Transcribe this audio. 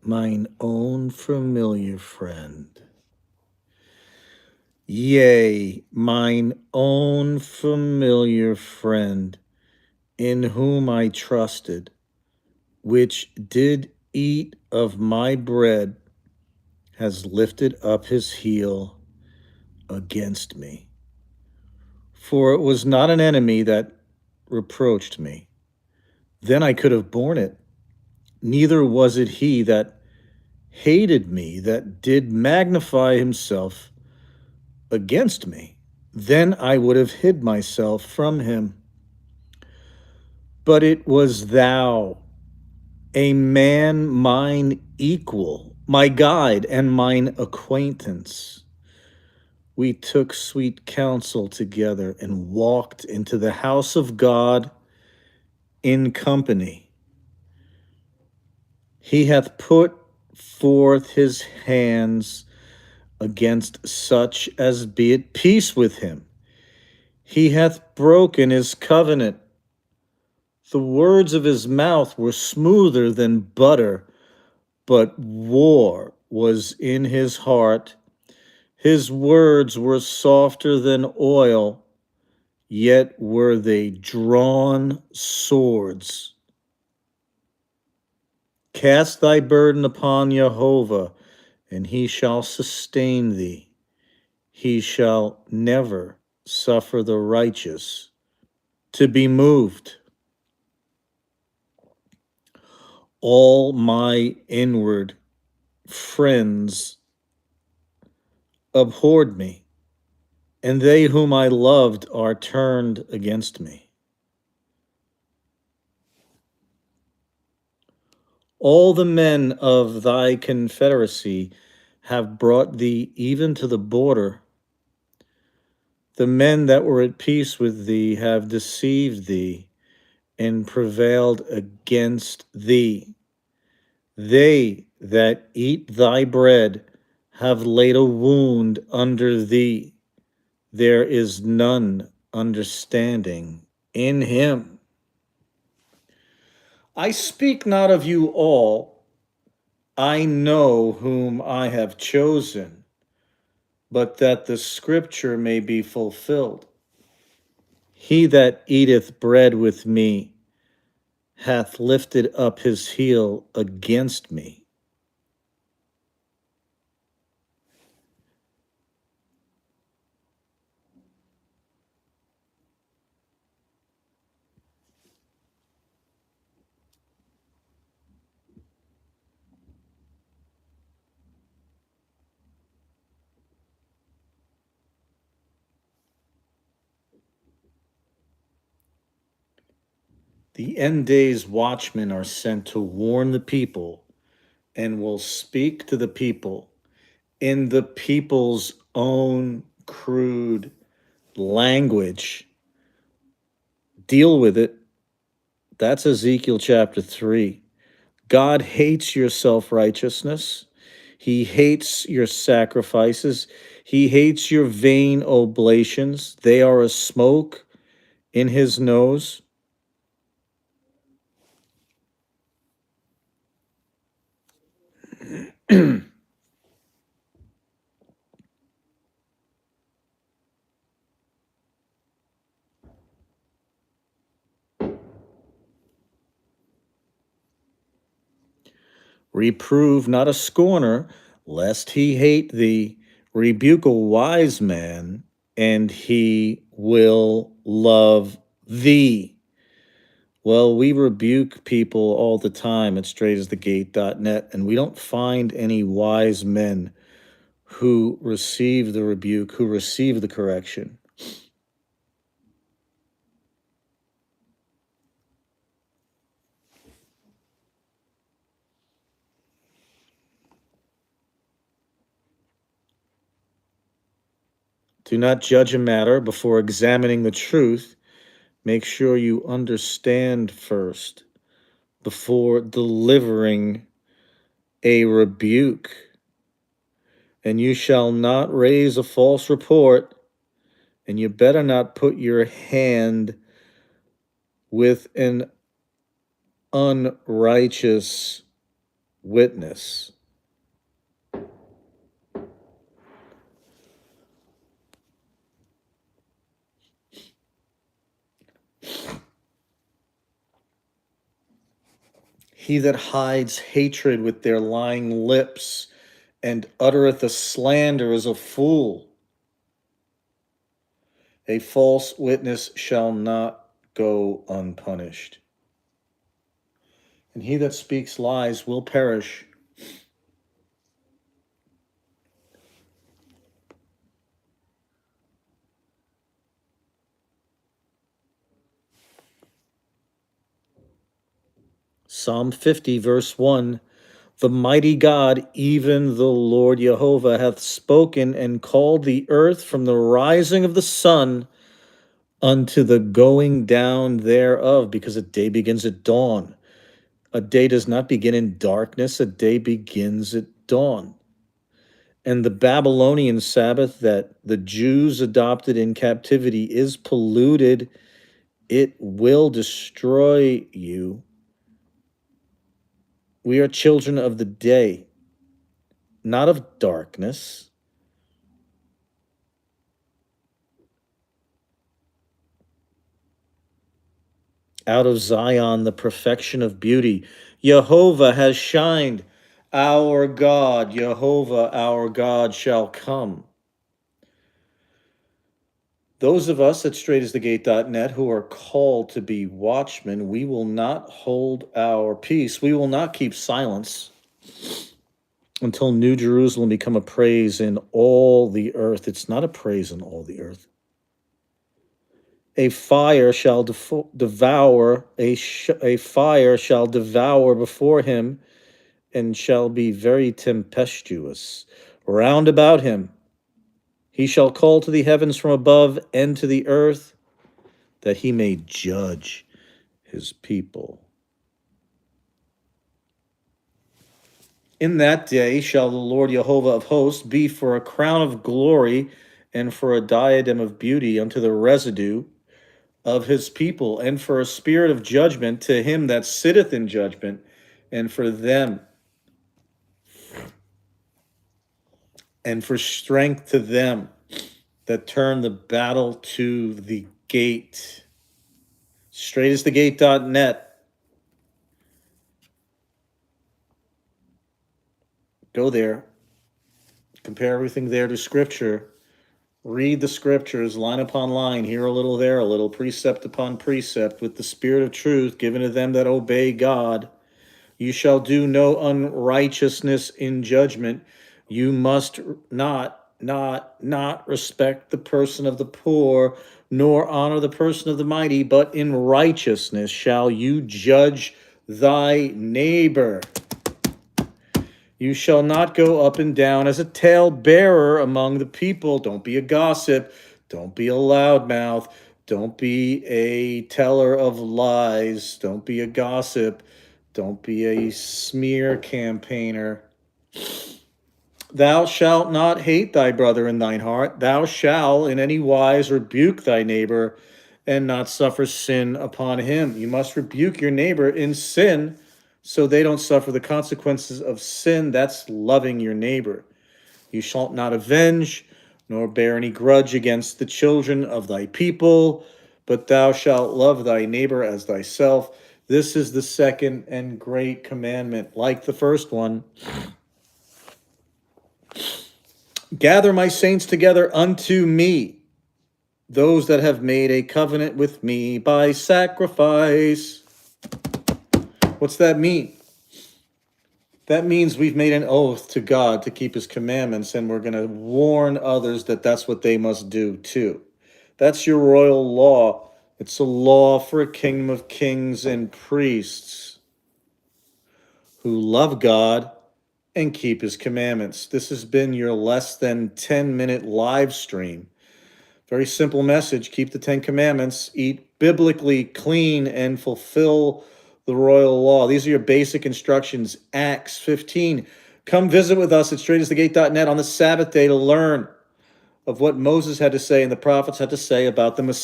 mine own familiar friend. Yea, mine own familiar friend, in whom I trusted, which did eat of my bread, has lifted up his heel against me. For it was not an enemy that reproached me. Then I could have borne it. Neither was it he that hated me that did magnify himself against me. Then I would have hid myself from him. But it was thou, a man mine equal, my guide and mine acquaintance. We took sweet counsel together and walked into the house of God in company. He hath put forth his hands against such as be at peace with him. He hath broken his covenant. The words of his mouth were smoother than butter, but war was in his heart. His words were softer than oil, yet were they drawn swords. Cast thy burden upon Jehovah, and he shall sustain thee. He shall never suffer the righteous to be moved. All my inward friends abhorred me, and they whom I loved are turned against me. All the men of thy confederacy have brought thee even to the border. The men that were at peace with thee have deceived thee and prevailed against thee. They that eat thy bread have laid a wound under thee. There is none understanding in him. I speak not of you all. I know whom I have chosen, but that the scripture may be fulfilled. He that eateth bread with me hath lifted up his heel against me. The end days watchmen are sent to warn the people and will speak to the people in the people's own crude language. Deal with it. That's Ezekiel chapter 3. God hates your self righteousness. He hates your sacrifices. He hates your vain oblations. They are a smoke in his nose. Reprove not a scorner, lest he hate thee. Rebuke a wise man, and he will love thee. Well, we rebuke people all the time at straightasthegate.net, and we don't find any wise men who receive the rebuke, who receive the correction. Do not judge a matter before examining the truth. Make sure you understand first before delivering a rebuke. And you shall not raise a false report, and you better not put your hand with an unrighteous witness. He that hides hatred with their lying lips and uttereth a slander is a fool. A false witness shall not go unpunished. And he that speaks lies will perish. Psalm 50, verse 1. The mighty God, even the Lord Jehovah, hath spoken and called the earth from the rising of the sun unto the going down thereof, because a day begins at dawn. A day does not begin in darkness, a day begins at dawn. And the Babylonian Sabbath that the Jews adopted in captivity is polluted. It will destroy you. We are children of the day, not of darkness. Out of Zion, the perfection of beauty, Jehovah has shined. Our God, Jehovah, our God, shall come. Those of us at straightasthegate.net who are called to be watchmen, we will not hold our peace. We will not keep silence until New Jerusalem become a praise in all the earth. It's not a praise in all the earth. A fire shall devour, a fire shall devour before him, and shall be very tempestuous round about him. He shall call to the heavens from above and to the earth, that he may judge his people. In that day shall the Lord Jehovah of hosts be for a crown of glory and for a diadem of beauty unto the residue of his people, and for a spirit of judgment to him that sitteth in judgment, and for them, and for strength to them that turn the battle to the gate. Straightasthegate.net. Go there. Compare everything there to Scripture. Read the Scriptures line upon line, here a little, there a little, precept upon precept, with the Spirit of truth given to them that obey God. You shall do no unrighteousness in judgment. You must not respect the person of the poor, nor honor the person of the mighty, but in righteousness shall you judge thy neighbor. You shall not go up and down as a talebearer among the people. Don't be a gossip. Don't be a loudmouth. Don't be a teller of lies. Don't be a gossip. Don't be a smear campaigner. Thou shalt not hate thy brother in thine heart. Thou shalt in any wise rebuke thy neighbor and not suffer sin upon him. You must rebuke your neighbor in sin so they don't suffer the consequences of sin. That's loving your neighbor. You shalt not avenge, nor bear any grudge against the children of thy people, but thou shalt love thy neighbor as thyself. This is the second and great commandment, like the first one. Gather my saints together unto me, those that have made a covenant with me by sacrifice. What's that mean? That means we've made an oath to God to keep his commandments, and we're going to warn others that that's what they must do too. That's your royal law. It's a law for a kingdom of kings and priests who love God and keep his commandments. This has been your less than 10-minute live stream. Very simple message. Keep the 10 commandments, eat biblically clean, and fulfill the royal law. These are your basic instructions. Acts 15. Come visit with us at straightasthegate.net on the Sabbath day to learn of what Moses had to say and the prophets had to say about the Messiah.